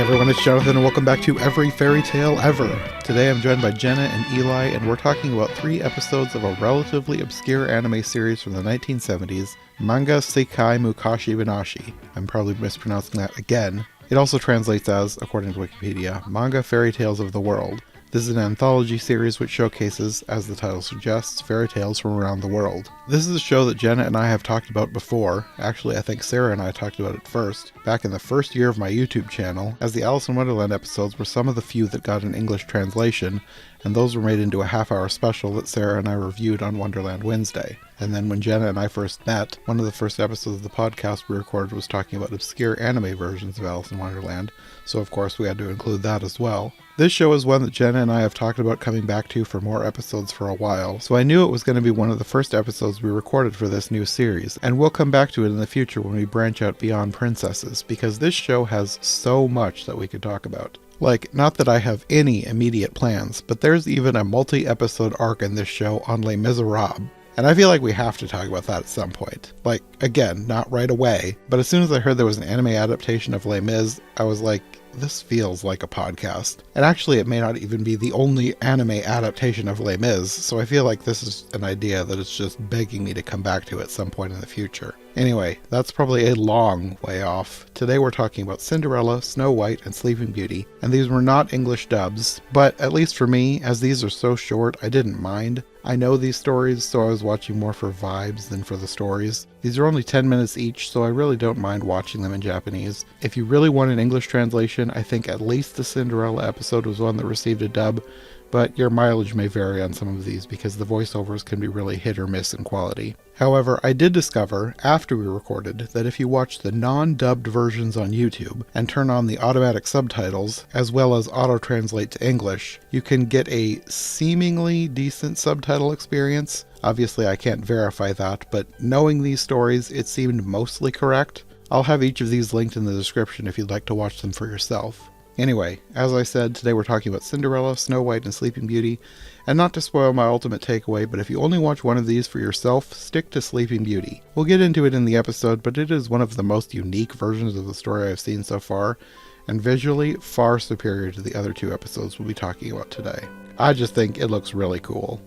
everyone, it's Jonathan, and welcome back to Every Fairytale Ever. Today I'm joined by Jenna and Eli, and we're talking about 3 episodes of a relatively obscure anime series from the 1970s, Manga Sekai Mukashi Banashi. I'm probably mispronouncing that again. It also translates as, according to Wikipedia, Manga Fairy Tales of the World. This is an anthology series which showcases, as the title suggests, fairy tales from around the world. This is a show that Jenna and I have talked about before. Actually, I think Sarah and I talked about it first, back in the first year of my YouTube channel, as the Alice in Wonderland episodes were some of the few that got an English translation, and those were made into a half-hour special that Sarah and I reviewed on Wonderland Wednesday. And then when Jenna and I first met, one of the first episodes of the podcast we recorded was talking about obscure anime versions of Alice in Wonderland, so of course we had to include that as well. This show is one that Jenna and I have talked about coming back to for more episodes for a while, so I knew it was going to be one of the first episodes we recorded for this new series, and we'll come back to it in the future when we branch out beyond princesses, because this show has so much that we could talk about. Like, not that I have any immediate plans, but there's even a multi-episode arc in this show on Les Miserables. And I feel like we have to talk about that at some point. Like, again, not right away, but as soon as I heard there was an anime adaptation of Les Mis, I was like, this feels like a podcast. And actually, it may not even be the only anime adaptation of Les Mis, so I feel like this is an idea that is just begging me to come back to at some point in the future. Anyway, that's probably a long way off. Today we're talking about Cinderella, Snow White, and Sleeping Beauty, and these were not English dubs, but at least for me, as these are so short, I didn't mind. I know these stories, so I was watching more for vibes than for the stories. These are only 10 minutes each, so I really don't mind watching them in Japanese. If you really want an English translation, I think at least the Cinderella episode was one that received a dub, but your mileage may vary on some of these because the voiceovers can be really hit or miss in quality. However, I did discover, after we recorded, that if you watch the non-dubbed versions on YouTube and turn on the automatic subtitles, as well as auto-translate to English, you can get a seemingly decent subtitle experience. Obviously, I can't verify that, but knowing these stories, it seemed mostly correct. I'll have each of these linked in the description if you'd like to watch them for yourself. Anyway, as I said, today we're talking about Cinderella, Snow White, and Sleeping Beauty, and not to spoil my ultimate takeaway, but if you only watch one of these for yourself, stick to Sleeping Beauty. We'll get into it in the episode, but it is one of the most unique versions of the story I've seen so far, and visually far superior to the other 2 episodes we'll be talking about today. I just think it looks really cool.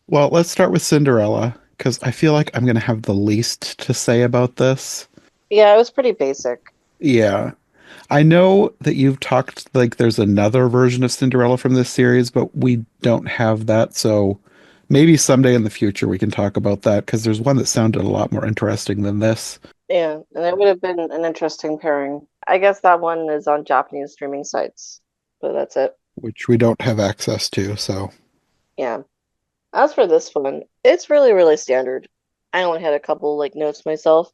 Well, let's start with Cinderella, because I feel like I'm going to have the least to say about this. Yeah, it was pretty basic. Yeah. I know that you've talked, like, there's another version of Cinderella from this series, but we don't have that, so maybe someday in the future we can talk about that, because there's one that sounded a lot more interesting than this. Yeah, and it would have been an interesting pairing. I guess that one is on Japanese streaming sites, but that's it. Which we don't have access to, so. Yeah. As for this one, it's really, really standard. I only had a couple notes myself.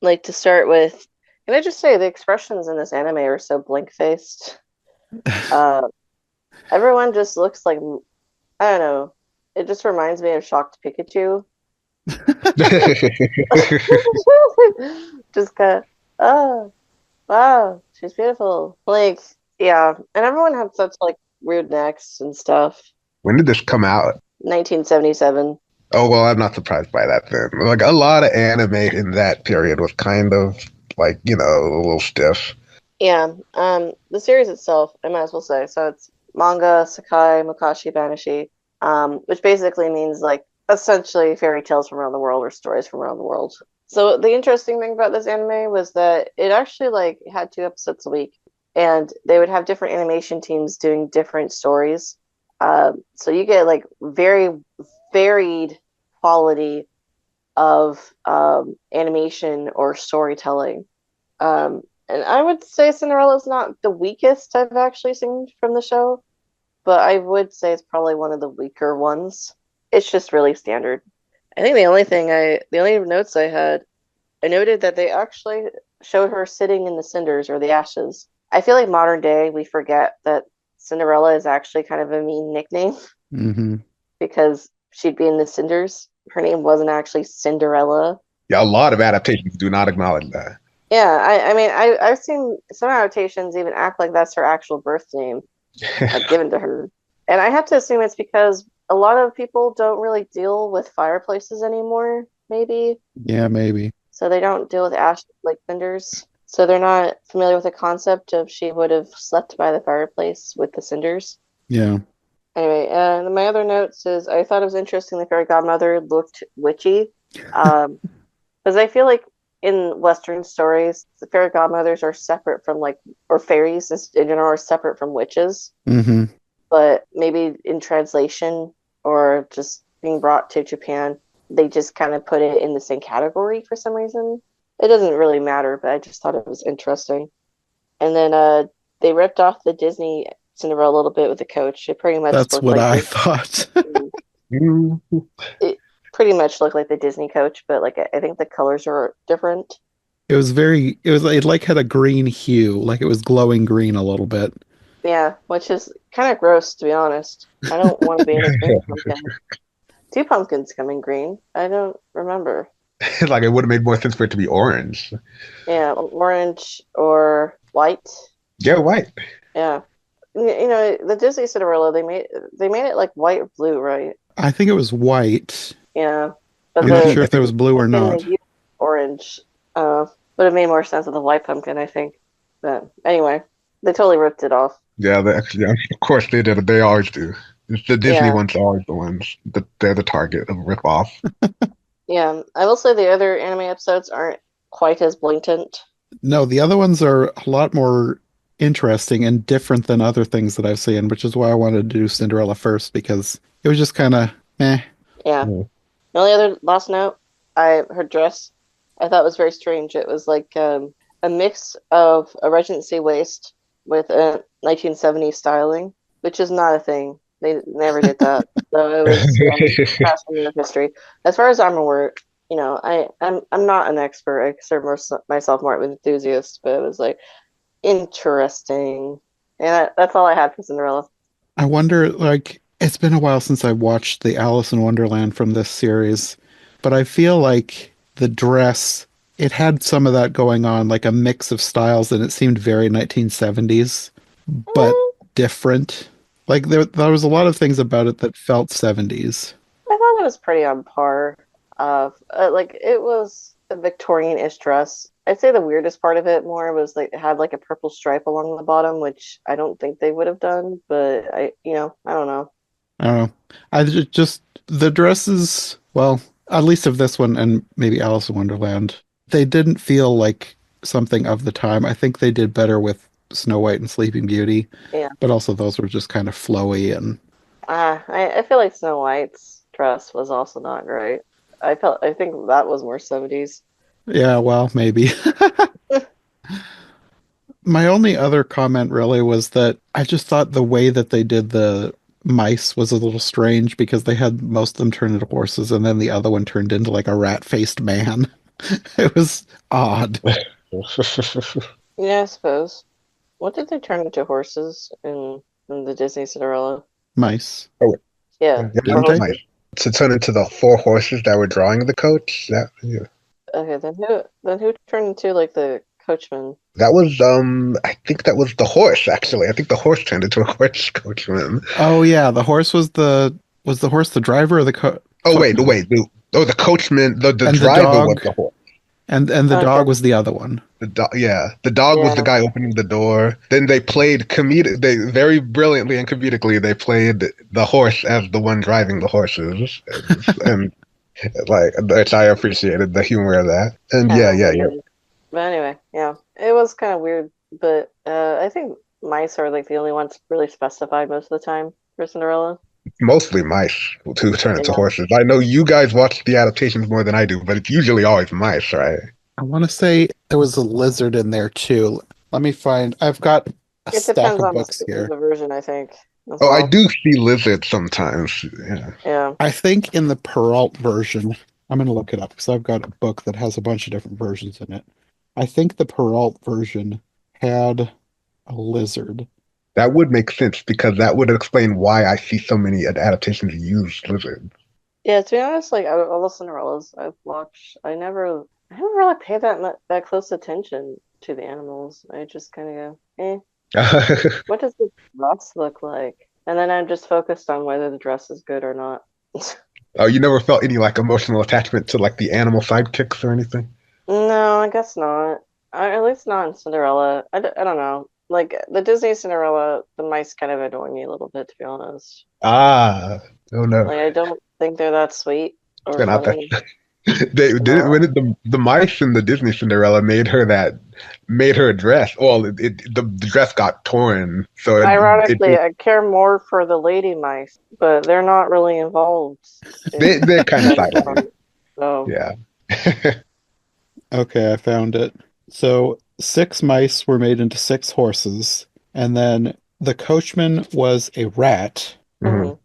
Like to start with, can I just say the expressions in this anime are so blank-faced. Everyone just looks like, I don't know. It just reminds me of Shocked Pikachu. Just kind of, oh, wow, she's beautiful. Yeah, and everyone had such weird necks and stuff. When did this come out? 1977. Oh, well, I'm not surprised by that then. Like, a lot of anime in that period was kind of, a little stiff. Yeah, the series itself, I might as well say, so it's Manga Sekai Mukashi Banashi, which basically means, essentially fairy tales from around the world or stories from around the world. So the interesting thing about this anime was that it actually, had 2 episodes a week, and they would have different animation teams doing different stories. So you get, very varied quality of animation or storytelling. And I would say Cinderella is not the weakest I've actually seen from the show, but I would say it's probably one of the weaker ones. It's just really standard. I think the only notes I had, I noted that they actually showed her sitting in the cinders or the ashes. I feel like modern day we forget that Cinderella is actually kind of a mean nickname because she'd be in the cinders. Her name wasn't actually Cinderella. Yeah, a lot of adaptations do not acknowledge that. Yeah, I mean, I've seen some adaptations even act like that's her actual birth name, given to her. And I have to assume it's because a lot of people don't really deal with fireplaces anymore, maybe. Yeah, maybe. So they don't deal with ash cinders. So they're not familiar with the concept of she would have slept by the fireplace with the cinders. Yeah. Anyway, my other notes is I thought it was interesting the fairy godmother looked witchy. Because I feel like in Western stories, the fairy godmothers are separate from or fairies in general are separate from witches. Mm-hmm. But maybe in translation or just being brought to Japan, they just kind of put it in the same category for some reason. It doesn't really matter, but I just thought it was interesting. And then they ripped off the Disney Cinderella a little bit with the coach. It pretty much That's looked what like I thought. Mm. it pretty much looked like the Disney coach, but like I think the colors are different. It like had a green hue, like it was glowing green a little bit. Yeah, which is kind of gross to be honest. I don't want to be in a green pumpkin. Two pumpkins come in green. I don't remember. Like it would have made more sense for it to be orange. Yeah, orange or white. Yeah, white. Yeah. The Disney Cinderella, they made it like white or blue, right? I think it was white. Yeah. But I'm not the sure if it was blue or pumpkin they not. used orange. Would have made more sense with the white pumpkin, I think. But anyway, they totally ripped it off. Yeah, they actually, yeah, of course they did. They always do. It's the Disney Yeah. ones are always the ones that they're the target of rip off. Yeah. I will say the other anime episodes aren't quite as blatant. No, the other ones are a lot more interesting and different than other things that I've seen, which is why I wanted to do Cinderella first because it was just kind of eh. Yeah. Mm. The only other last note, her dress, I thought was very strange. It was like a mix of a Regency waist with a 1970s styling, which is not a thing. They never did that. So it was fashion of history. As far as I'm aware, I'm not an expert. I consider myself more of an enthusiast, but it was like interesting. And that's all I had for Cinderella. I wonder, like, it's been a while since I watched the Alice in Wonderland from this series, but I feel like the dress, it had some of that going on, like a mix of styles, and it seemed very 1970s, but Mm, different. Like, there was a lot of things about it that felt 70s. I thought it was pretty on par. Like it was a Victorian-ish dress. I'd say the weirdest part of it more was like it had like a purple stripe along the bottom, which I don't think they would have done, but I don't know. I don't know. Just the dresses, well, at least of this one and maybe Alice in Wonderland, they didn't feel like something of the time. I think they did better with Snow White and Sleeping Beauty, Yeah. but also those were just kind of flowy and I feel like Snow White's dress was also not great. I think that was more 70s. yeah, well, maybe. My only other comment really was that I just thought the way that they did the mice was a little strange because they had most of them turn into horses and then the other one turned into like a rat-faced man. It was odd. Yeah, I suppose. What did they turn into horses in the Disney Cinderella? Mice, Oh, Yeah, yeah, or didn't they? horses. nice. To turn into the four horses that were drawing the coach. Okay, then who turned into like the coachman? That was I think that was the horse actually. I think the horse turned into a horse coachman. Oh yeah, the horse was the horse the driver or the Oh wait, footman? the coachman, the And the driver was dog the horse. and the Okay. dog was the other one. The dog was the Yeah. guy opening the door. Then they played comedic. They very brilliantly and comedically they played the horse as the one driving the horses, and like which I appreciated the humor of that. And Kind yeah, of yeah, yeah. weird. But anyway, yeah, it was kind of weird. But I think mice are like the only ones really specified most of the time for Cinderella. Mostly mice who turn into Yeah. horses. I know you guys watch the adaptations more than I do, but it's usually always mice, right? I want to say there was a lizard in there too. Let me find. I've got a It stack depends of on the books here. specific version, I think, as Oh, I well. do see lizards sometimes. Yeah. Yeah. I think in the Peralt version, I'm going to look it up because I've got a book that has a bunch of different versions in it. I think the Peralt version had a lizard. That would make sense because that would explain why I see so many adaptations use lizards. Yeah, to be honest, like out of all the Cinderellas I've watched, I never really paid that close attention to the animals. I just kind of go, what does the dress look like? And then I'm just focused on whether the dress is good or not. Oh, you never felt any like emotional attachment to like the animal sidekicks or anything? No, I guess not. At least not in Cinderella. I don't know. Like the Disney Cinderella, the mice kind of annoy me a little bit, to be honest. Ah, oh no, Like I don't think they're that sweet or they're not that. funny. They did when No. the mice in the Disney Cinderella made her a dress. Well, the dress got torn, so Ironically, I care more for the lady mice, but they're not really involved in they're kind of that sidelined. part. So, Yeah. Okay, I found it. So 6 mice were made into 6 horses, and then the coachman was a rat. Mhm. mhm.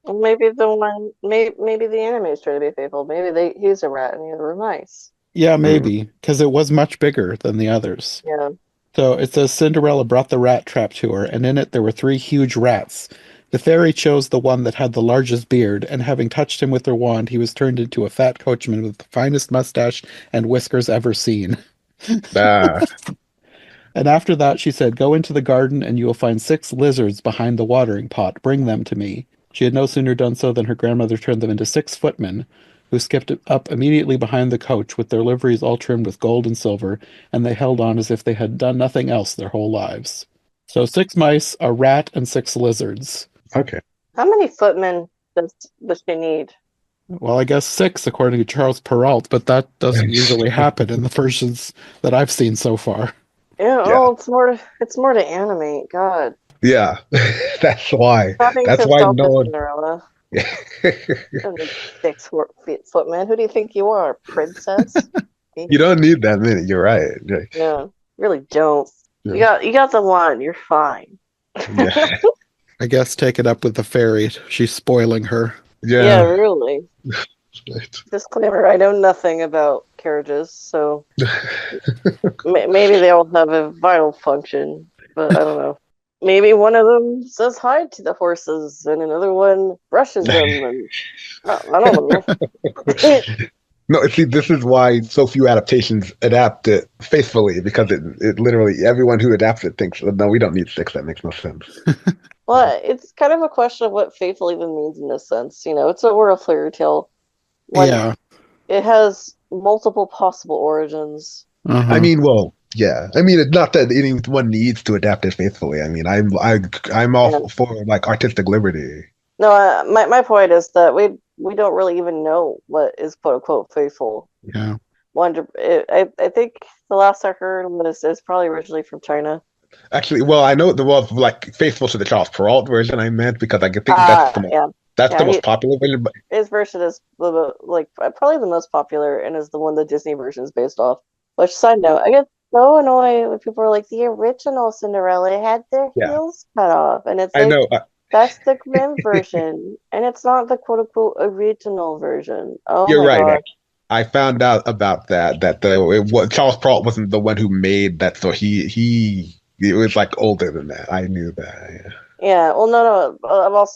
Well, maybe the one, maybe the anime is trying to be faithful. Maybe he's a rat and the other were mice. Yeah, Mhm. maybe, because it was much bigger than the others. Yeah. So it says Cinderella brought the rat trap to her, and in it there were 3 huge rats. The fairy chose the one that had the largest beard, and having touched him with her wand, he was turned into a fat coachman with the finest mustache and whiskers ever seen. Ah, And after that, she said, "Go into the garden, and you will find 6 lizards behind the watering pot. Bring them to me." She had no sooner done so than her grandmother turned them into 6 footmen, who skipped up immediately behind the coach, with their liveries all trimmed with gold and silver, and they held on as if they had done nothing else their whole lives. So 6 mice, a rat, and 6 lizards. okay. How many footmen does she need? Well, I guess 6, according to Charles Perrault, but that doesn't usually happen in the versions that I've seen so far. Yeah, Yeah. oh, it's more to animate. God. Yeah. That's why. Stop being That's so why no selfish, one. Cinderella. Don't need footman. Who do you think you are, princess? You don't need that many. You're right. No, really don't. Yeah. You got the one. You're fine. Yeah. I guess take it up with the fairy. She's spoiling her. Yeah, Yeah. really. Disclaimer: I know nothing about carriages, so maybe they all have a vital function, but I don't know. Maybe one of them says hi to the horses, and another one brushes them, and I don't know. No, see, this is why so few adaptations adapt it faithfully because it literally everyone who adapts it thinks, "Oh, no, we don't need 6. That makes no sense." Well, it's kind of a question of what faithful even means in this sense. You know, it's a oral fairy tale when Yeah. it has multiple possible origins. I Uh-huh. mean, well, yeah. I mean, it's not that anyone needs to adapt it faithfully. I mean, I'm Yeah. all for like artistic liberty. No, my point is that we don't really even know what is quote unquote faithful. Yeah. I think the last I heard was is probably originally from China. Actually, well, I know the well, like faithful to the Charles Perrault version. I meant because I could think Yeah, that's the yeah. most popular version. But His version is like probably the most popular and is the one the Disney version is based off. Which side note, I get so annoyed when people are like the original Cinderella had their yeah, heels cut off, and it's I like know. that's the Grimm version, and it's not the quote unquote original version. Oh You're my right. gosh. I found out about that. Charles Perrault wasn't the one who made that, so he it was like older than that. I knew that. Yeah, well, no.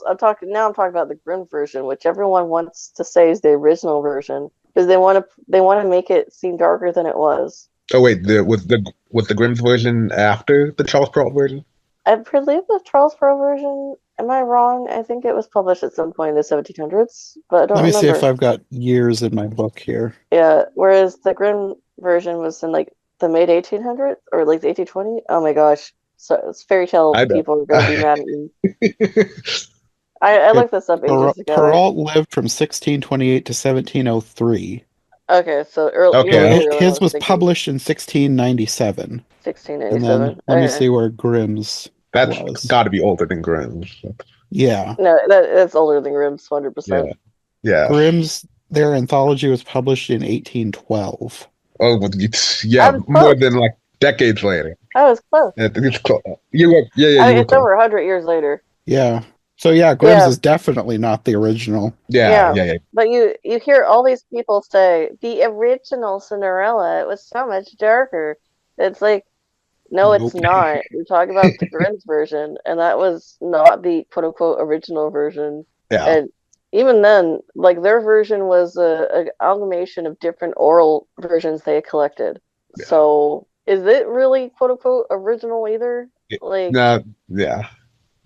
I'm talking about the Grimm version, which everyone wants to say is the original version because they want to make it seem darker than it was. Oh wait, was the Grimm's version after the Charles Perrault version? I believe the Charles Pro version. Am I wrong? I think it was published at some point in the 1700s, but I Let don't me see if remember. I've got years in my book here. Yeah, whereas the Grimm version was in like the mid 1800s or like the 1820. Oh my gosh. So it's fairy tale I know. people are gonna be mad at me. I Okay, looked this up ages ago. Perrault lived from 1628 to 1703. Okay, so Okay, even So earlier than I his was was thinking. published in 1697. And then 1697. let me Okay. see where Grimm's that's was. got to be older than Grimm's. Yeah. No, that's older than Grimm's, 100%. Yeah, yeah. Grimm's, their anthology was published in 1812. Oh, well, I yeah, was more close. than like decades later. I was close. It's close. You were, yeah, I you mean, were it's close. over 100 years later. Yeah. So yeah, Grimm's Yeah, is definitely not the original. Yeah, yeah. yeah, yeah. But you hear all these people say the original Cinderella, it was so much darker. It's like, no, it's Nope. not. We're talking about the Grimm's version, and that was not the quote unquote original version. Yeah, And even then, like their version was a amalgamation of different oral versions they had collected. yeah. So is it really quote unquote original either? Like, No, yeah.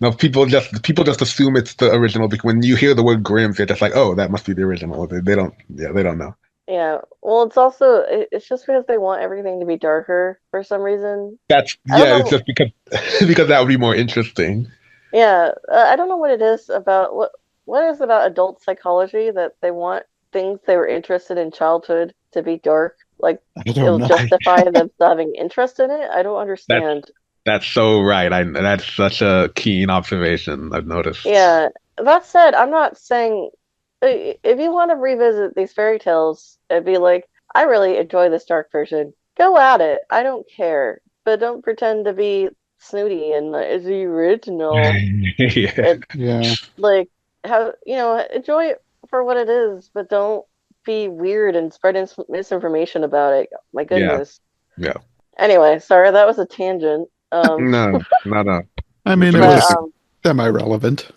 No, people just assume it's the original because when you hear the word Grimm, they're just like, oh, that must be the original. They don't, yeah, they don't know. Yeah. Well, it's also it's just because they want everything to be darker for some reason. That's I don't yeah. It's know. just because because that would be more interesting. Yeah, I don't know what it is about what is about adult psychology that they want things they were interested in childhood to be dark. Like I don't it'll know. justify them still having interest in it. I don't That's understand. that's so right. That's such a keen observation I've noticed. Yeah. That said, I'm not saying if you want to revisit these fairy tales and be like, I really enjoy this dark version, go at it. I don't care. But don't pretend to be snooty and like, it's the original. Yeah. And Yeah. like how enjoy it for what it is, but don't be weird and spread misinformation about it. My Yeah. goodness. Yeah. Anyway, sorry, that was a tangent. No, not a. I It's mean, a it good. But was semi-relevant.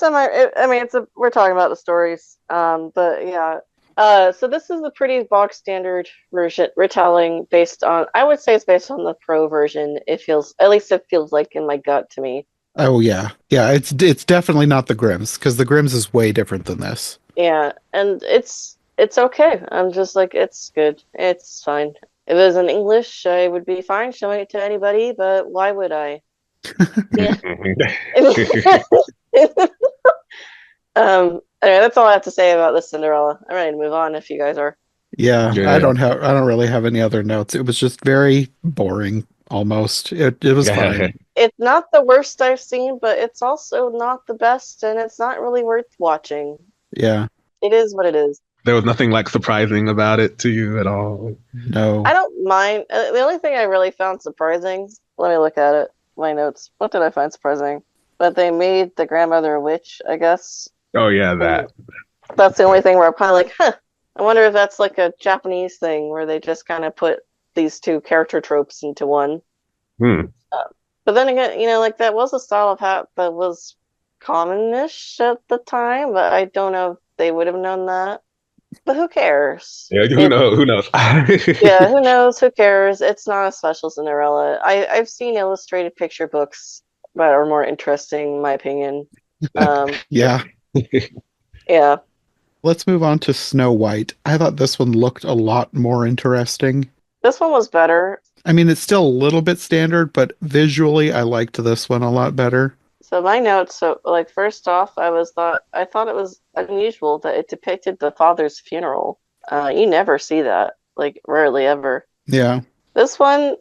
I mean, we're talking about the stories. But yeah. So this is the pretty box standard version retelling based on. I would say it's based on the pro version. It feels, at least it feels like in my gut to me. Oh yeah, yeah. It's definitely not the Grimm's because the Grimm's is way different than this. Yeah, and it's okay. I'm just like it's good. It's fine. If it was in English, I would be fine showing it to anybody, but why would I? Yeah. Anyway, that's all I have to say about this Cinderella. I'm ready to move on if you guys are. Yeah, Yeah. I don't really have any other notes. It was just very boring almost. It was fine. It's not the worst I've seen, but it's also not the best, and it's not really worth watching. Yeah. It is what it is. There was nothing like surprising about it to you at all. I No. don't mind. The only thing I really found surprising, let me look at it, my notes. What did I find surprising? That they made the grandmother a witch, I guess. Oh yeah, And that. that's the only thing where I'm kind of like, huh, I wonder if that's like a Japanese thing where they just kind of put these two character tropes into one. Hmm. Uh, but then again, like that was a style of hat that was commonish at the time, but I don't know if they would have known that. But who cares? Yeah, who It knows? Who knows? Yeah, who knows? Who cares? It's not a special Cinderella. I've seen illustrated picture books that are more interesting, in my opinion. Um, Yeah. yeah, Let's move on to Snow White. I thought this one looked a lot more interesting. this one was better. I mean, it's still a little bit standard, but visually I liked this one a lot better. So my notes, so like first off, I thought it was unusual that it depicted the father's funeral. You never see that, like rarely ever. Yeah. This one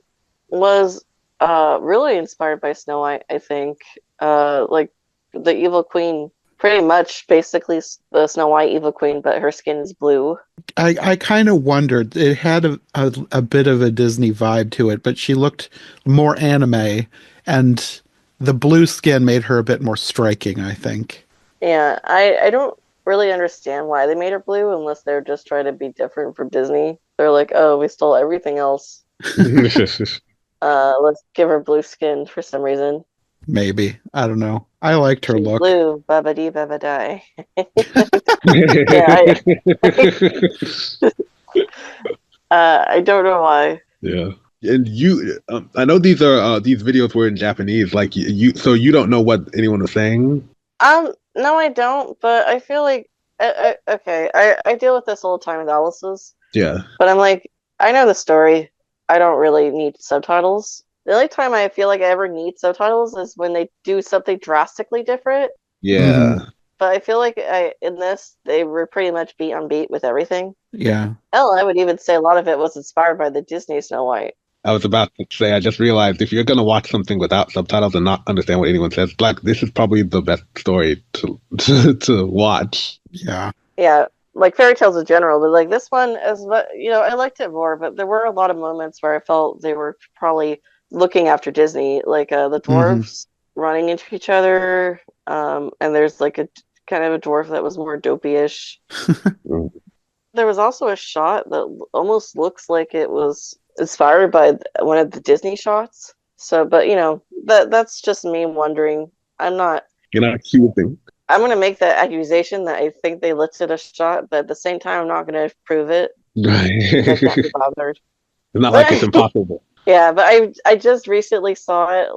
was really inspired by Snow White, I think. Like the evil queen, pretty much basically the Snow White evil queen, but her skin is blue. I kind of wondered. It had a bit of a Disney vibe to it, but she looked more anime, and the blue skin made her a bit more striking, I think. Yeah, I don't really understand why they made her blue unless they're just trying to be different from Disney. They're like, oh, we stole everything else. Let's give her blue skin for some reason. Maybe. I don't know. I liked her She's look. blue, babadi babadai. Yeah, I don't know why. Yeah. And I know these videos were in Japanese. Like so you don't know what anyone was saying. No, I don't. But I feel like, okay, I deal with this all the time with Alice's. Yeah. But I'm like, I know the story. I don't really need subtitles. The only time I feel like I ever need subtitles is when they do something drastically different. Hmm. Yeah. But I feel like in this, they were pretty much beat on beat with everything. Yeah. Hell, I would even say a lot of it was inspired by the Disney Snow White. I was about to say, I just realized if you're gonna watch something without subtitles and not understand what anyone says, like this is probably the best story to to watch. Yeah. Yeah, like fairy tales in general, but like this one, I liked it more, but there were a lot of moments where I felt they were probably looking after Disney, like the Hmm. dwarves running into each other, and there's like a kind of a dwarf that was more dopey-ish. Mm. There was also a shot that almost looks like it was inspired by one of the Disney shots. So, but that's just me wondering. I'm not. You're not accusing. I'm gonna make that accusation that I think they lifted a shot, but at the same time, I'm not gonna prove it Right. because I can't be It's bothered. not like it's impossible. Yeah, but I just recently saw it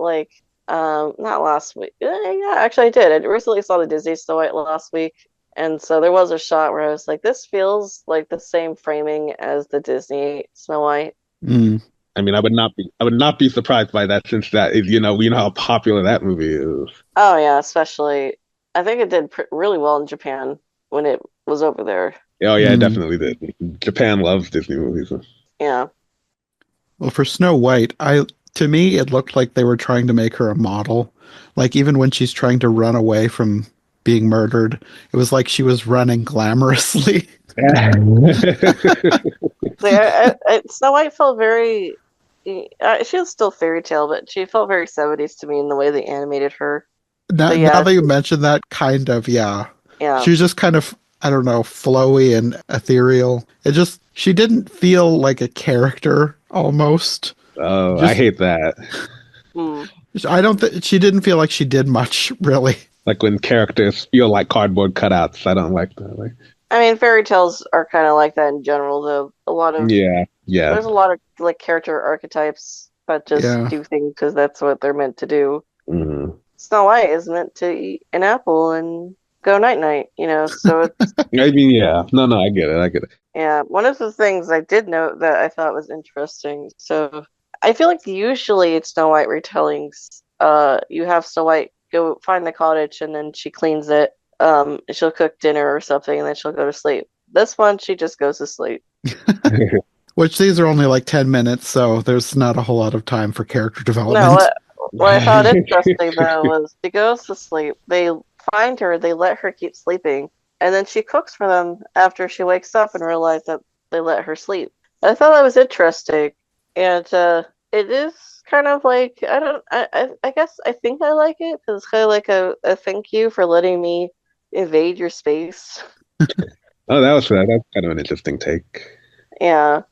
not last week. Yeah, actually I did. I recently saw the Disney Snow White last week, And so there was a shot where I was like, this feels like the same framing as the Disney Snow White. Mm. I mean, I would not be surprised by that since that is, we know how popular that movie is. Oh yeah, especially I think it did really well in Japan when it was over there. Oh yeah, it Mm. definitely did. Japan loves Disney movies. Yeah. Well, for Snow White, to me it looked like they were trying to make her a model. Like even when she's trying to run away from being murdered, it was like she was running glamorously. Snow White felt very. She was still fairy tale, but she felt very 70s to me in the way they animated her. Now, But now yeah, that you mention that, kind of, yeah. yeah. She was just kind of, I don't know, flowy and ethereal. She didn't feel like a character almost. Oh, I Just, hate that. Mm. she didn't feel like she did much, really. Like when characters feel like cardboard cutouts. I don't like that. Like, I mean, fairy tales are kind of like that in general, though. yeah, yeah. There's a lot of like character archetypes that just Yeah. do things because that's what they're meant to do. Mhm. Snow White is meant to eat an apple and go night night, so it's I mean, yeah. No, no, I get it. I get it. yeah. One of the things I did note that I thought was interesting. So I feel like usually it's Snow White retellings. You have Snow White go find the cottage and then she cleans it. And she'll cook dinner or something and then she'll go to sleep. This one, she just goes to sleep. Which these are only like 10 minutes, so there's not a whole lot of time for character No, development. what I found interesting though was she goes to sleep. They find her, they let her keep sleeping, and then she cooks for them after she wakes up and realizes that they let her sleep. I thought that was interesting, and it is kind of like I guess I think I like it because it's kind of like a thank you for letting me invade your space. Oh, that's kind of an interesting take. Yeah.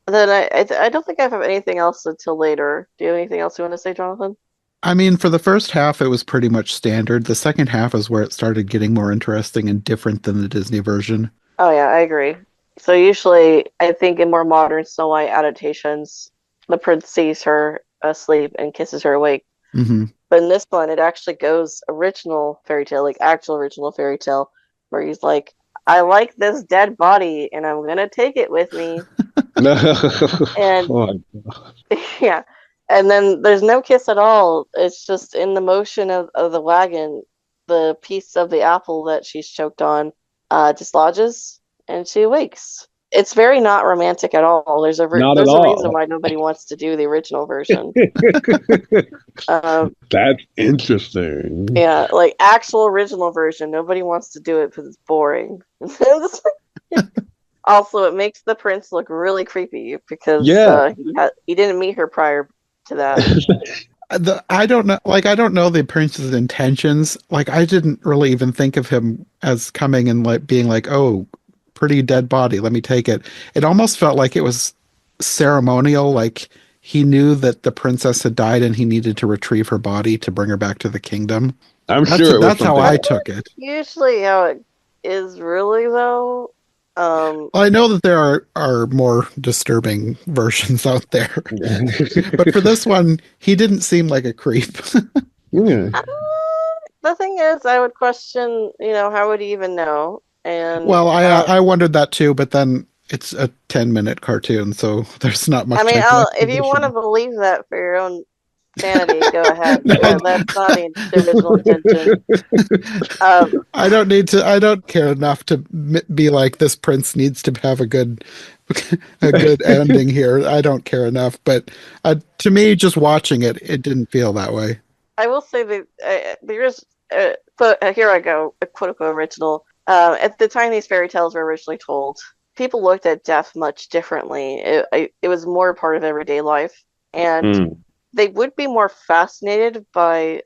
Then I don't think I have anything else until later. Do you have anything else you want to say, Jonathan? I mean, for the first half, it was pretty much standard. The second half is where it started getting more interesting and different than the Disney version. Oh yeah, I agree. So usually, I think in more modern Snow White adaptations, the prince sees her asleep and kisses her awake. Hmm. But in this one, it actually goes original fairy tale, like actual original fairy tale, where he's like, "I like this dead body, and I'm gonna take it with me." And Oh, yeah, and then there's no kiss at all. It's just in the motion of the wagon, the piece of the apple that she's choked on dislodges and she awakes. It's very not romantic at all. not at There's a reason all. why nobody wants to do the original version. Um, That's interesting. yeah, like actual original version, nobody wants to do it because it's boring. Also, it makes the prince look really creepy because Yeah. he didn't meet her prior to that. I don't know, like I don't know the prince's intentions. Like I didn't really even think of him as coming and like being like, "Oh, pretty dead body, let me take it." It almost felt like it was ceremonial, like he knew that the princess had died and he needed to retrieve her body to bring her back to the kingdom. I'm That's sure it was that's how something I like took it. Usually, how it is really though. Well, I know that there are more disturbing versions out there, but for that. this one, he didn't seem like a creep. Yeah. Uh, the thing is, I would question, how would he even know? And Well, I wondered that too, but then it's a 10-minute cartoon, so there's not I much mean, time for if you want to exposition. believe that for your own sanity, go ahead. That's not the original intention. I don't need to. I don't care enough to be like this prince needs to have a good, a good ending here. I don't care enough, but to me, just watching it, it didn't feel that way. I will say that there is, here I go, a quote unquote original. At the time these fairy tales were originally told, people looked at death much differently. It was more part of everyday life, and Mm. they would be more fascinated by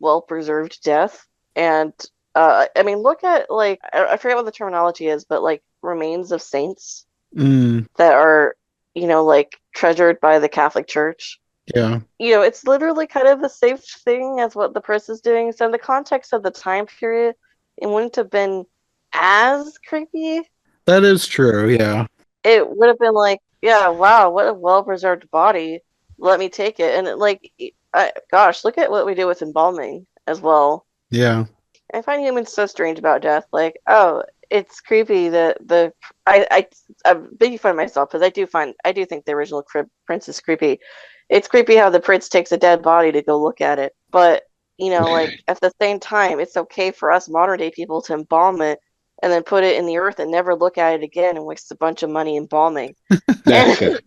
well-preserved death. And I mean, look at like I forget what the terminology is, but like remains of saints Mm, that are, like treasured by the Catholic Church. yeah, It's literally kind of the same thing as what the press is doing. So in the context of the time period, it wouldn't have been as creepy. that is true. Yeah, It would have been like, yeah, wow, what a well-preserved body. Let me take it. And gosh, look at what we do with embalming as well. yeah. I find humans so strange about death. Like, oh, it's creepy that I'm making fun of myself because I do think the original Prince is creepy. It's creepy how the prince takes a dead body to go look at it, but like at the same time, it's okay for us modern day people to embalm it and then put it in the earth and never look at it again and waste a bunch of money embalming. That's And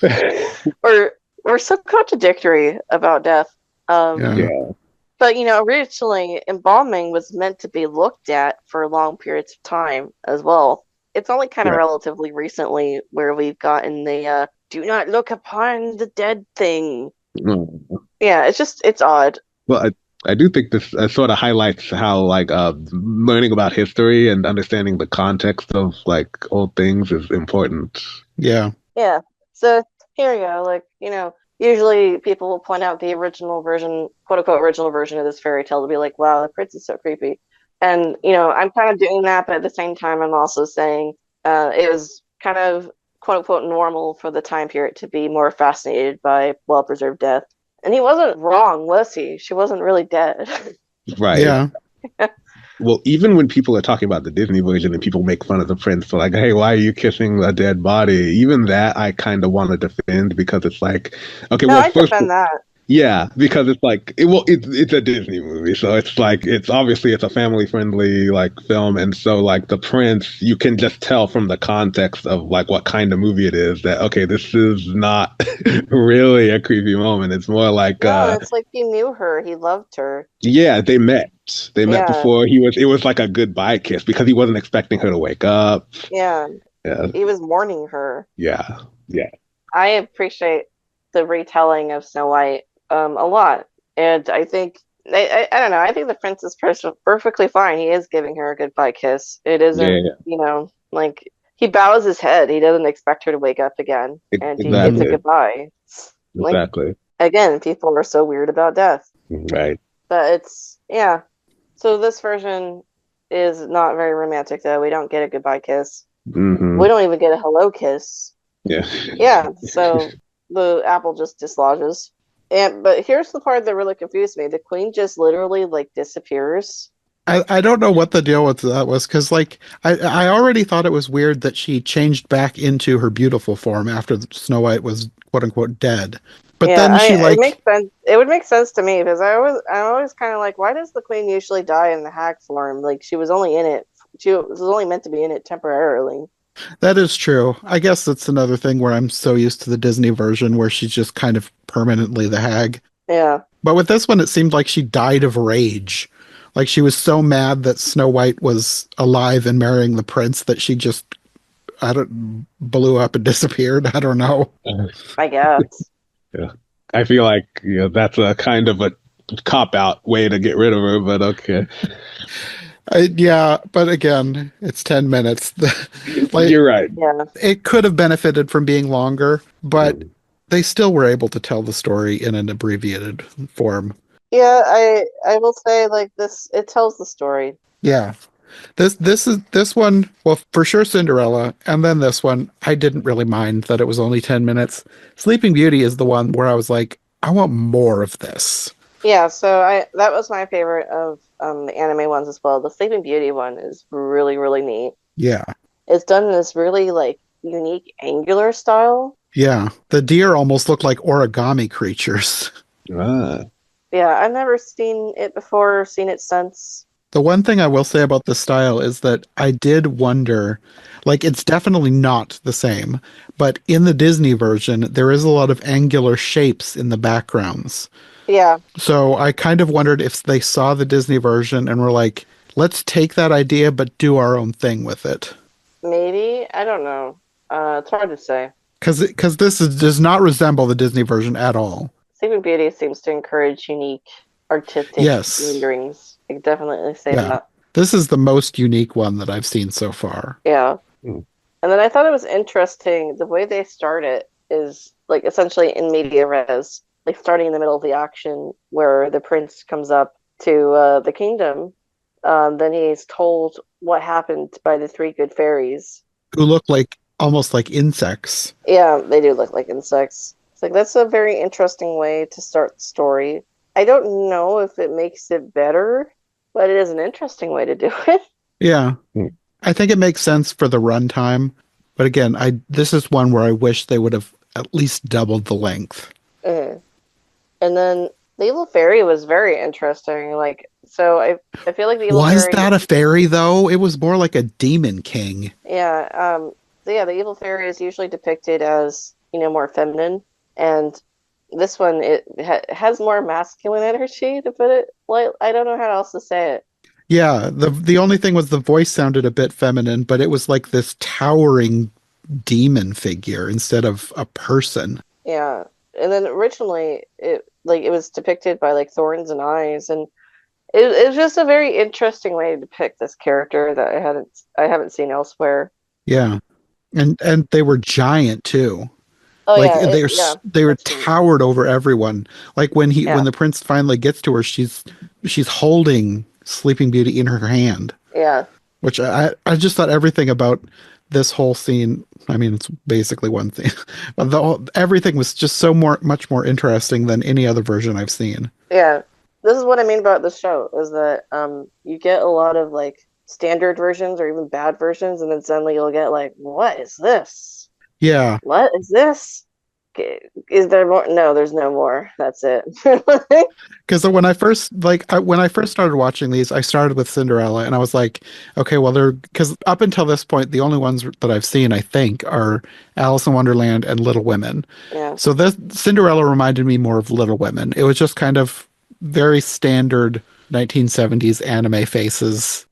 good. we're so contradictory about death. Yeah. Yeah. But originally embalming was meant to be looked at for long periods of time as well. It's only kind of Right. relatively recently where we've gotten the do not look upon the dead thing. Mm. Yeah, it's odd. Well, I do think this sort of highlights how like learning about history and understanding the context of like old things is important. Yeah. Yeah. So here you go. Like, usually people will point out the original version, quote unquote original version of this fairy tale to be like, wow, the prince is so creepy. And, I'm kind of doing that, but at the same time, I'm also saying it was kind of quote unquote normal for the time period to be more fascinated by well-preserved death. And he wasn't wrong, was he? She wasn't really dead. Right. Yeah. Well, even when people are talking about the Disney version and people make fun of the prince for like, hey, why are you kissing a dead body? Even that I kind of want to defend because it's like, okay, No, well, I first, defend that. yeah, because it's like it's a Disney movie, so it's like it's obviously it's a family friendly like film, and so like the prince, you can just tell from the context of like what kind of movie it is that okay, this is not really a creepy moment. It's more like No, it's like he knew her. He loved her. yeah, they met. They met Yeah, before it was like a goodbye kiss because he wasn't expecting her to wake up. yeah. Yeah, He was mourning her. yeah, yeah, I appreciate the retelling of Snow White a lot, and I think I don't know. I think the prince is perfectly fine. He is giving her a goodbye kiss. It isn't, yeah, like he bows his head. He doesn't expect her to wake up again, and it's a Mhm. exactly, goodbye. Like exactly, again, people are so weird about death, right. but it's yeah. So this version is not very romantic though. We don't get a goodbye kiss. Hmm. We don't even get a hello kiss. Yeah. Yeah, so the apple just dislodges. But here's the part that really confused me. The queen just literally like disappears. I don't know what the deal with that was because like I already thought it was weird that she changed back into her beautiful form after Snow White was quote unquote dead. But Yeah, then she it like makes sense. It would make sense to me because I'm always kind of like, why does the queen usually die in the hag form? Like she was only in it. She was only meant to be in it temporarily. that is true. I guess that's another thing where I'm so used to the Disney version where she's just kind of permanently the hag. Yeah, But with this one, it seemed like she died of rage. Like she was so mad that Snow White was alive and marrying the prince that she just I don't blew up and disappeared. I don't know. I guess. Yeah. I feel like that's a kind of a cop out way to get rid of her, but okay. Yeah, but again, it's 10 minutes. Like You're right. Yeah, it could have benefited from being longer, but they still were able to tell the story in an abbreviated form. yeah. I will say like this. It tells the story. Yeah. This one, well, for sure Cinderella, and then this one, I didn't really mind that it was only 10 minutes. Sleeping Beauty is the one where I was like, I want more of this. Yeah, so I that was my favorite of the anime ones as well. The Sleeping Beauty one is really, really neat. Yeah. It's done in this really like unique angular style. Yeah. The deer almost look like origami creatures. Ah. Yeah, I've never seen it before or seen it since. The one thing I will say about this style is that I did wonder, like, it's definitely not the same, but in the Disney version, there is a lot of angular shapes in the backgrounds. Yeah, So I kind of wondered if they saw the Disney version and were like, let's take that idea, but do our own thing with it. maybe. I don't know. It's hard to say. Because does not resemble the Disney version at all. Sleeping Beauty seems to encourage unique artistic Yes. renderings. I can definitely say Yeah. that. This is the most unique one that I've seen so far. Yeah. Hmm. And then I thought it was interesting the way they start it is like essentially in media res, like starting in the middle of the action where the prince comes up to the kingdom. Then he's told what happened by the three good fairies. Who look like almost like insects. Yeah, they do look like insects. It's like that's a very interesting way to start the story. I don't know if it makes it better, but it is an interesting way to do it. Yeah. I think it makes sense for the runtime. But again, I this is one where I wish they would have at least doubled the length. Uh, and then the evil fairy was very interesting. Like, so I feel like the evil Was fairy, that a fairy though? It was more like a demon king. yeah, so yeah, the evil fairy is usually depicted as, more feminine, and this one has more masculine energy, to put it like, I don't know how else to say it. Yeah, the only thing was the voice sounded a bit feminine, but it was like this towering demon figure instead of a person. Yeah. And then originally it was depicted by like thorns and eyes, and it was just a very interesting way to depict this character that I haven't seen elsewhere. Yeah. And they were giant too. Oh Like yeah, yeah, they were that's huge. towered over everyone. Like when Yeah, the prince finally gets to her, she's holding Sleeping Beauty in her hand, yeah, which I just thought everything about this whole scene. I mean, it's basically one thing, but everything was just much more interesting than any other version I've seen. yeah. This is what I mean about the show is that you get a lot of like standard versions or even bad versions, and then suddenly you'll get like, what is this? Yeah, What is this? Is there more? No, there's no more. That's it. because when I first started watching these, I started with Cinderella, and I was like, okay, well, they're because up until this point, the only ones that I've seen, I think, are Alice in Wonderland and Little Women. Yeah. So this Cinderella reminded me more of Little Women. It was just kind of very standard 1970s anime faces.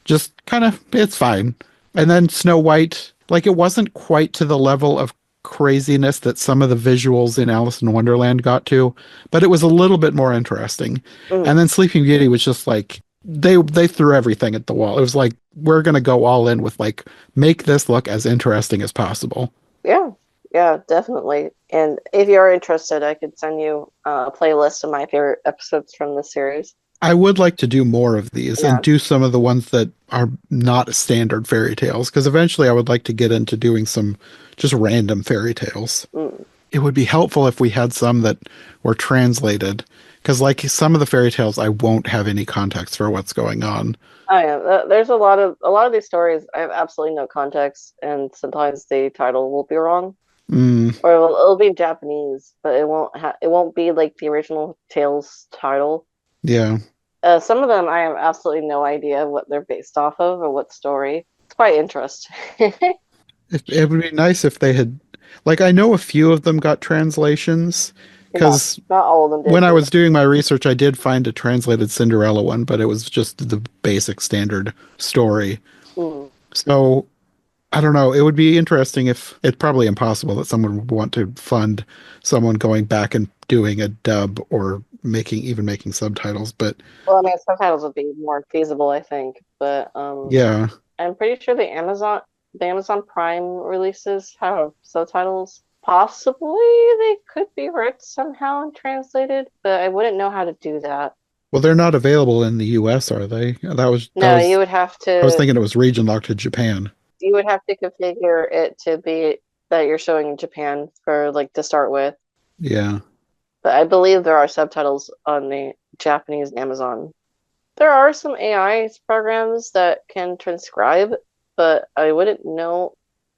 Just kind of, it's fine. And then Snow White, like it wasn't quite to the level of craziness that some of the visuals in Alice in Wonderland got to, but it was a little bit more interesting. Mm. And then Sleeping Beauty was just like they threw everything at the wall. It was like we're gonna go all in with like make this look as interesting as possible. Yeah, yeah, definitely. And if you are interested, I could send you a playlist of my favorite episodes from the series. I would like to do more of these and Yeah. do some of the ones that are not standard fairy tales because eventually I would like to get into doing some just random fairy tales. Mm. It would be helpful if we had some that were translated because like some of the fairy tales I won't have any context for what's going on. Oh yeah, there's a lot of these stories I have absolutely no context, and sometimes the title will be wrong, Mm, or it'll be in Japanese, but it won't be like the original Tales title. yeah. Some of them I have absolutely no idea what they're based off of or what story. It's quite interesting. It would be nice if they had like I know a few of them got translations Yeah, because not all of them when did, I but was doing my research, I did find a translated Cinderella one, but it was just the basic standard story. mm, So I don't know. It would be interesting if it's probably impossible that someone would want to fund someone going back and doing a dub or making subtitles. But well, I mean, subtitles would be more feasible, I think. But yeah, I'm pretty sure the Amazon Prime releases have subtitles. Possibly they could be ripped somehow and translated, but I wouldn't know how to do that. well, they're not available in the U.S., are they? No, you would have I was to thinking it was region locked to Japan. you would have to configure it to be that you're showing in Japan for like to start with. Yeah. But I believe there are subtitles on the Japanese Amazon. There are some AI programs that can transcribe, but I wouldn't know.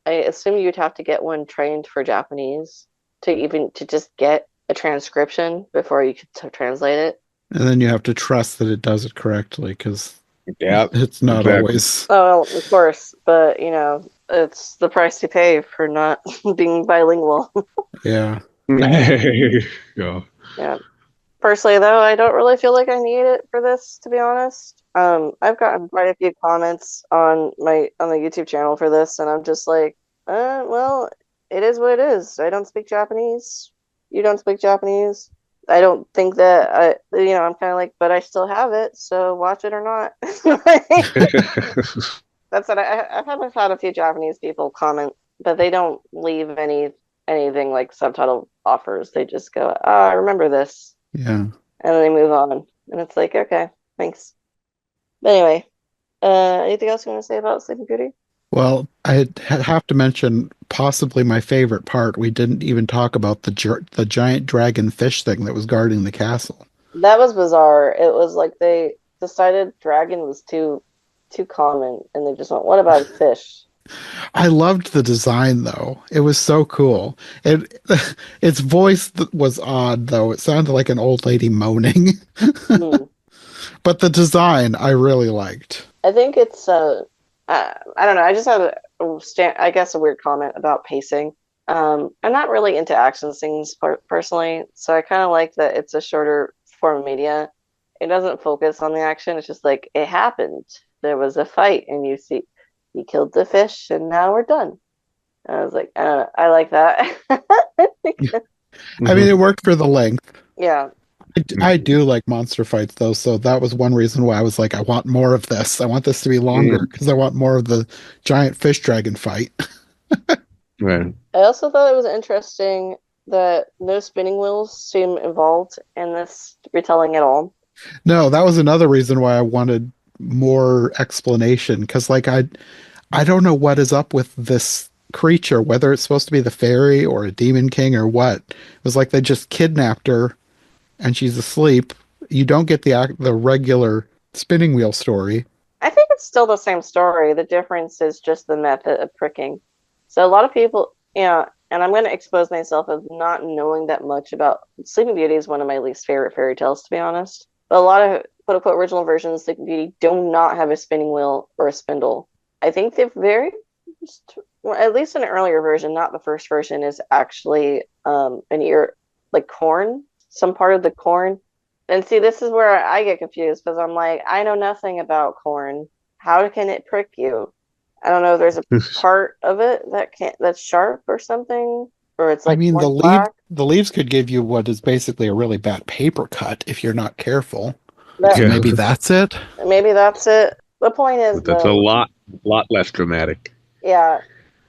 I assume you'd have to get one trained for Japanese to just get a transcription before you could translate it. And then you have to trust that it does it correctly because Yeah, it's not exactly. always. Oh, well, of course, but it's the price you pay for not being bilingual. Yeah. Yeah. Yeah. Personally, though, I don't really feel like I need it for this, to be honest. I've gotten quite a few comments on the YouTube channel for this, and I'm just like, well, it is what it is. I don't speak Japanese. You don't speak Japanese. I don't think that I'm kind of like, but I still have it, so watch it or not. That's what I've had a few Japanese people comment, but they don't leave anything like subtitle offers. They just go, I remember this, Yeah. and then they move on. And it's like, okay, thanks. But anyway, anything else you want to say about Sleeping Beauty? Well, have to mention possibly my favorite part. We didn't even talk about the giant dragon fish thing that was guarding the castle. That was bizarre. It was like they decided dragon was too common, and they just went, "What about a fish?" I loved the design though. It was so cool. It its voice was odd though. It sounded like an old lady moaning. Hmm. But the design I really liked. I think it's I don't know. I just had I guess a weird comment about pacing. I'm not really into action scenes personally, so I kind of like that it's a shorter form of media. It doesn't focus on the action. It's just like it happened. There was a fight, and you see, he killed the fish, and now we're done. And I was like, I don't know. I like that. I mean, Hmm. it worked for the length. Yeah. I do like monster fights though, so that was one reason why I was like, I want more of this. I want this to be longer because I want more of the giant fish dragon fight. Right. I also thought it was interesting that no spinning wheels seem involved in this retelling at all. No, that was another reason why I wanted more explanation because I don't know what is up with this creature, whether it's supposed to be the fairy or a demon king or what. It was like they just kidnapped her and she's asleep. You don't get the regular spinning wheel story. I think it's still the same story. The difference is just the method of pricking. So a lot of people, yeah, and I'm going to expose myself of not knowing that much about Sleeping Beauty is one of my least favorite fairy tales, to be honest. But a lot of quote unquote original versions of Sleeping Beauty do not have a spinning wheel or a spindle. I think the very, well, at least in an earlier version, not the first version, is actually an ear like corn, some part of the corn. And see, this is where I get confused because I'm like, I know nothing about corn. How can it prick you? I don't know if there's a part of it that's sharp or something, or it's I like mean, more black. the leaves could give you what is basically a really bad paper cut if you're not careful. So That Yeah, maybe that's it. maybe that's it. The point is but that's a though, lot less dramatic. yeah,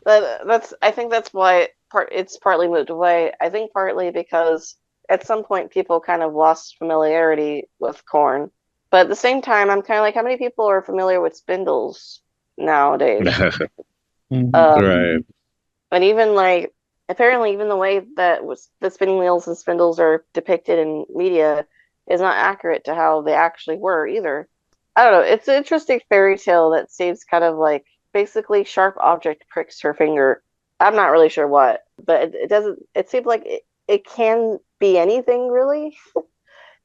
that's I think that's why it's partly moved away. I think partly because at some point people kind of lost familiarity with corn. But at the same time, I'm kind of like, how many people are familiar with spindles nowadays? Mhm. Um, Right. and even like apparently even the way that was the spinning wheels and spindles are depicted in media is not accurate to how they actually were either. I don't know. It's an interesting fairy tale that seems kind of like basically sharp object pricks her finger. I'm not really sure what, but it doesn't. It seems like it can be anything really.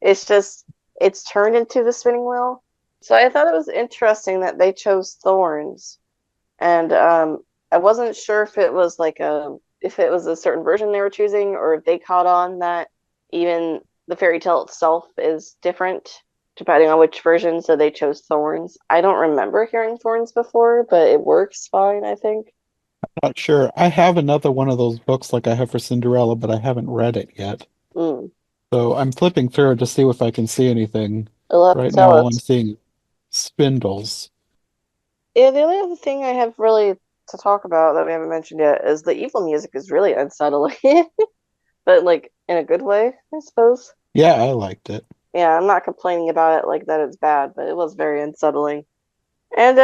It's just it's turned into the spinning wheel. So I thought it was interesting that they chose thorns, and I wasn't sure if it was like a if it was a certain version they were choosing, or if they caught on that even the fairy tale itself is different depending on which version, so they chose thorns. I don't remember hearing thorns before, but it works fine, I think. Not sure. I have another one of those books like I have for Cinderella, but I haven't read it yet. Mm. So I'm flipping through it to see if I can see anything. You'll have to Right now, tell all I'm us. seeing is spindles. Yeah, the only other thing I have really to talk about that we haven't mentioned yet is the evil music is really unsettling, but like in a good way, I suppose. Yeah, I liked it. Yeah, I'm not complaining about it like that it's bad, but it was very unsettling. And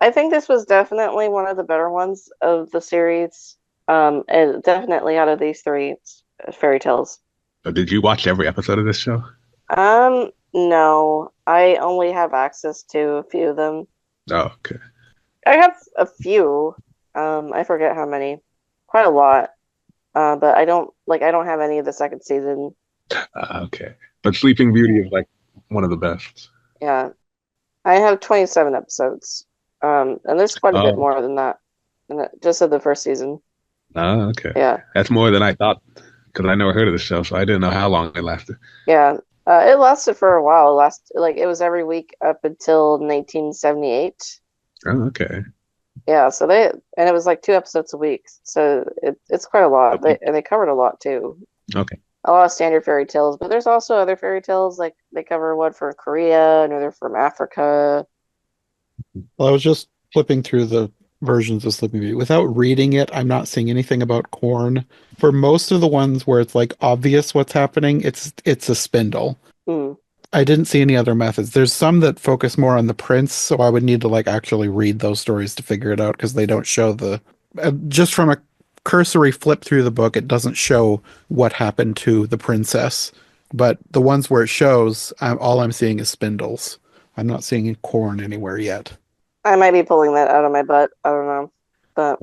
I think this was definitely one of the better ones of the series. And definitely out of these three fairy tales. So did you watch every episode of this show? No, I only have access to a few of them. Oh, okay. I have a few. I forget how many. Quite a lot. But I don't have any of the second season. Okay. But Sleeping Beauty is like one of the best. Yeah. I have 27 episodes. And there's quite a bit Oh, more than that. Just of the first season. okay. Yeah. That's more than I thought because I never heard of the show, so I didn't know how long it lasted. Yeah. It lasted for a while. It was every week up until 1978. Oh, okay. Yeah, and it was like two episodes a week. So it's quite a lot. They covered a lot too. Okay. A lot of standard fairy tales, but there's also other fairy tales like they cover one from Korea, another from Africa. Well, I was just flipping through the versions of Sleeping Beauty. Without reading it, I'm not seeing anything about corn. For most of the ones where it's like obvious what's happening, it's a spindle. Hmm. I didn't see any other methods. There's some that focus more on the prince, so I would need to like actually read those stories to figure it out because they don't show just from a cursory flip through the book, it doesn't show what happened to the princess But the ones where it shows, all I'm seeing is spindles. I'm not seeing corn anywhere yet. I might be pulling that out of my butt. I don't know. But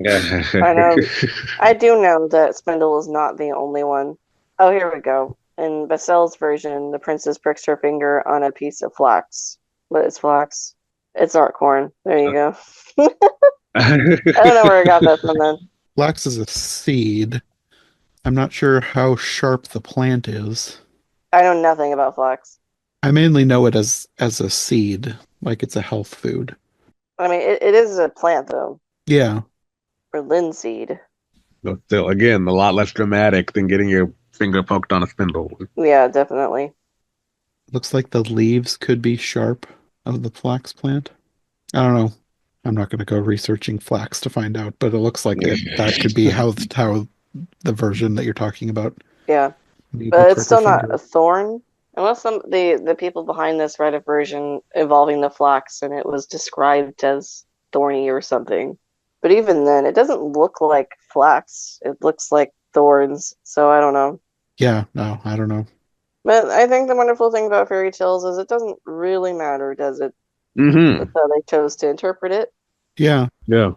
I do know that Spindle is not the only one. Oh, here we go. In Basel's version, the princess pricks her finger on a piece of flax. But it's flax. It's not corn. There you go. I don't know where I got that from then. Flax is a seed. I'm not sure how sharp the plant is. I know nothing about flax. I mainly know it as a seed, like it's a health food. I mean, it is a plant, though. Yeah. Or linseed. But still, again, a lot less dramatic than getting your finger poked on a spindle. Yeah, definitely. Looks like the leaves could be sharp of the flax plant. I don't know. I'm not going to go researching flax to find out, but it looks like that could be how the version that you're talking about. Yeah. But it's still not a thorn. Unless the people behind this read a version involving the flax and it was described as thorny or something. But even then, it doesn't look like flax. It looks like thorns. So I don't know. Yeah, no, I don't know. But I think the wonderful thing about fairy tales is it doesn't really matter, does it? Mm-hmm. That's how they chose to interpret it. Yeah. Yeah.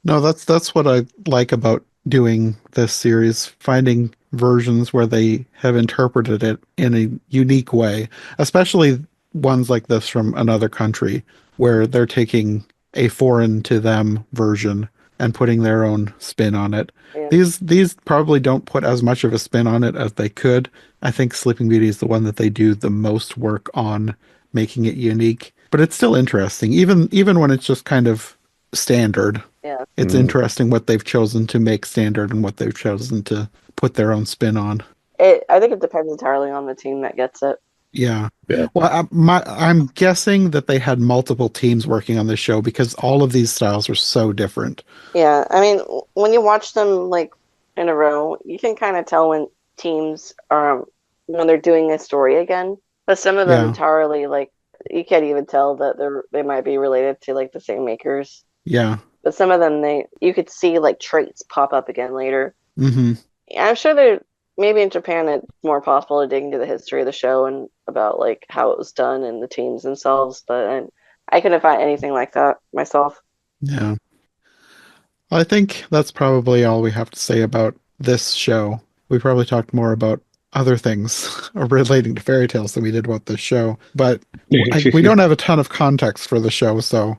No, that's what I like about doing this series, finding versions where they have interpreted it in a unique way, especially ones like this from another country where they're taking a foreign to them version and putting their own spin on it. Yeah. These probably don't put as much of a spin on it as they could. I think Sleeping Beauty is the one that they do the most work on making it unique, but it's still interesting even when it's just kind of standard. Yeah. It's interesting what they've chosen to make standard and what they've chosen to put their own spin on. I think it depends entirely on the team that gets it. Yeah. Yeah. Well, I'm guessing that they had multiple teams working on this show because all of these styles are so different. Yeah, I mean, when you watch them like in a row, you can kind of tell when teams are when they're doing a story again. But some of them entirely like you can't even tell that they might be related to like the same makers. Yeah. But some of them you could see like traits pop up again later. Mm-hmm. I'm sure maybe in Japan it's more possible to dig into the history of the show and about like how it was done and the teams themselves, but I couldn't find anything like that myself. Yeah. I think that's probably all we have to say about this show. We probably talked more about other things relating to fairy tales than we did about this show, but we don't have a ton of context for the show, so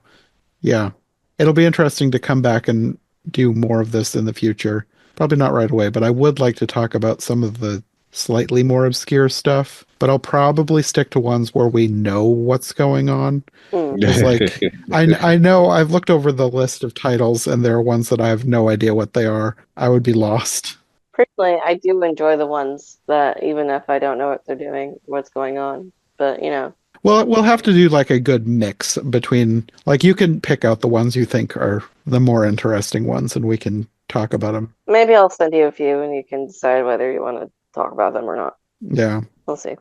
yeah. It'll be interesting to come back and do more of this in the future. Probably not right away, but I would like to talk about some of the slightly more obscure stuff, but I'll probably stick to ones where we know what's going on. It's like, I know I've looked over the list of titles and there are ones that I have no idea what they are. I would be lost. Personally, I do enjoy the ones that even if I don't know what they're doing, what's going on, but you know. Well, we'll have to do like a good mix between, like you can pick out the ones you think are the more interesting ones and we can talk about them. Maybe I'll send you a few and you can decide whether you want to talk about them or not. Yeah. We'll see.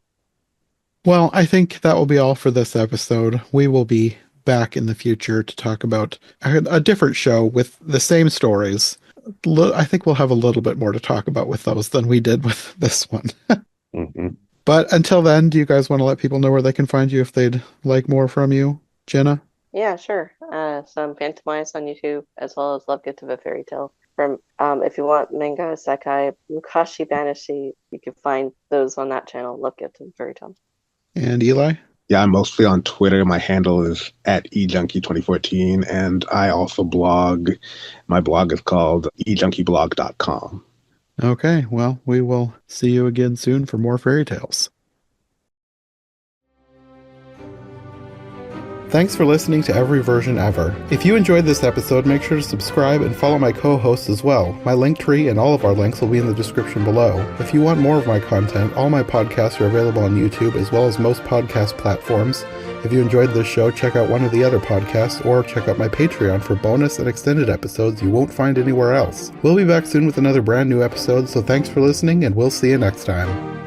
Well, I think that will be all for this episode. We will be back in the future to talk about a different show with the same stories. I think we'll have a little bit more to talk about with those than we did with this one. Mm-hmm. But until then, do you guys want to let people know where they can find you if they'd like more from you? Jenna? Yeah, sure. Some Phantomwise on YouTube, as well as Love Gift of a Fairy Tale. From if you want manga, Sekai, Mukashi, Banashi, you can find those on that channel, Love Gift of a Fairy Tale. And Eli? Yeah, I'm mostly on Twitter. My handle is @eJunkie2014, and I also blog. My blog is called ejunkiblog.com. Okay, well, we will see you again soon for more fairy tales. Thanks for listening to Every Version Ever. If you enjoyed this episode, make sure to subscribe and follow my co-hosts as well. My Linktree and all of our links will be in the description below. If you want more of my content, all my podcasts are available on YouTube as well as most podcast platforms. If you enjoyed this show, check out one of the other podcasts or check out my Patreon for bonus and extended episodes you won't find anywhere else. We'll be back soon with another brand new episode, so thanks for listening and we'll see you next time.